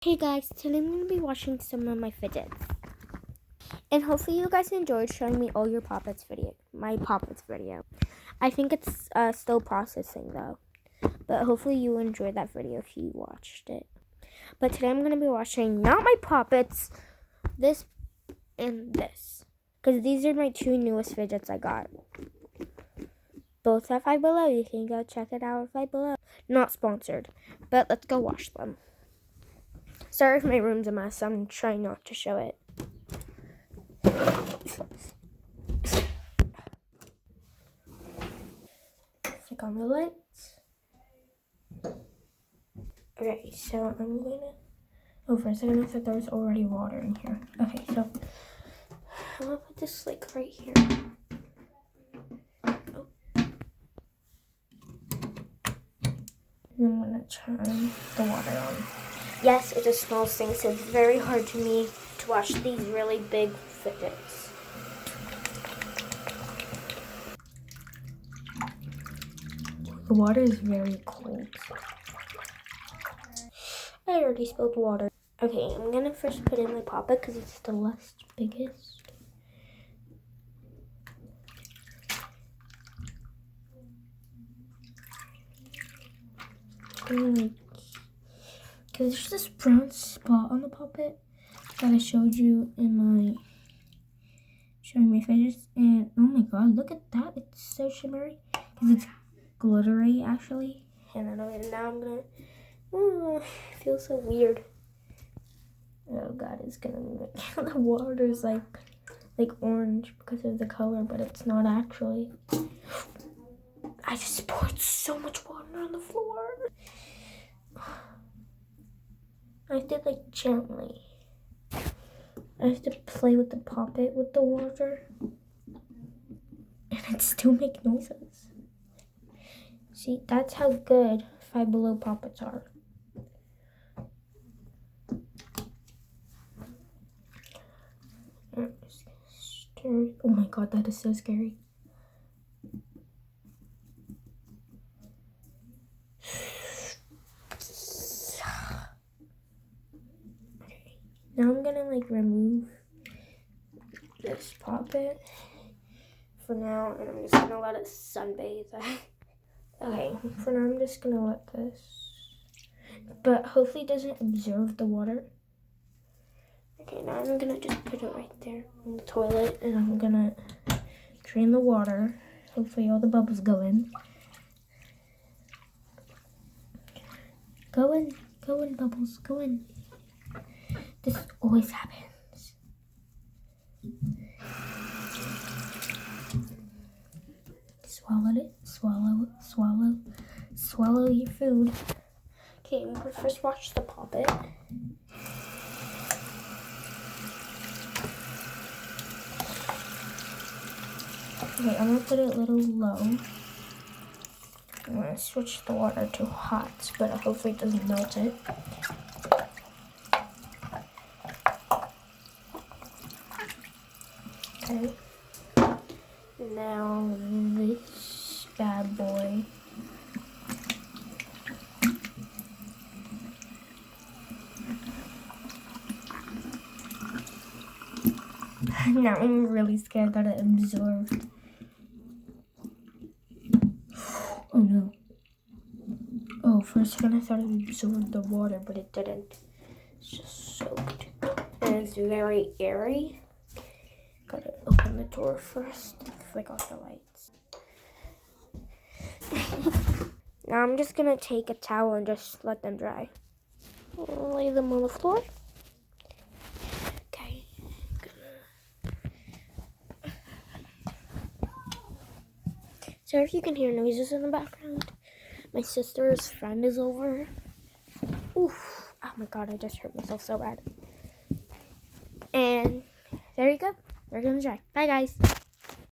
Hey guys, today I'm going to be watching some of my fidgets. And hopefully you guys enjoyed showing me all your Poppets video. My Poppets video. I think it's still processing though. But hopefully you enjoyed that video if you watched it. But today I'm going to be watching not my Poppets, this and this. Because these are my two newest fidgets I got. Both at Five Below. You can go check it out at Five Below. Not sponsored. But let's go watch them. Sorry if my room's a mess. I'm trying not to show it. Click on the lights. Okay, so I'm gonna... Oh, for a second I thought there was already water in here. Okay, so I'm gonna put this like right here. Oh. And I'm gonna turn the water on. Yes, it's a small thing, so it's very hard to me to watch these really big fidgets. The water is very cold. I already spilled water. Okay, I'm gonna first put in my Poppet because it's the last biggest. There's this brown spot on the Poppet that I showed you in my showing my fidgets, and oh my god, look at that! It's so shimmery because it's glittery actually. And now I'm gonna. Oh, it feels so weird. Oh god, it's gonna the water's like orange because of the color, but it's not actually. I just poured so much water on the floor. I did like gently. I have to play with the Poppet with the water. And it still makes noises. See, that's how good Five Below Poppets are. Oh my god, that is so scary. Now I'm gonna like remove this Poppet for now, and I'm just gonna let it sunbathe. Okay, for now I'm just gonna let this, but hopefully it doesn't absorb the water. Okay, now I'm gonna just put it right there in the toilet, and I'm gonna drain the water. Hopefully all the bubbles go in. Go in, bubbles, go in. This always happens. Swallow it. Swallow your food. Okay, I'm gonna first watch the Poppet. Okay, I'm gonna put it a little low. I'm gonna switch the water to hot, but hopefully it doesn't melt it. Okay. Now this bad boy. Now I'm really scared that it absorbed. Oh no. Oh, for a second I thought it absorbed the water, but it didn't. It's just soaked. And it's very airy. Gotta open the door first. Flick off the lights. Now I'm just gonna take a towel and just let them dry. I'll lay them on the floor. Okay. Sorry if you can hear noises in the background. My sister's friend is over. Oof. Oh my god, I just hurt myself so bad. And there you go. They're gonna dry. Bye guys.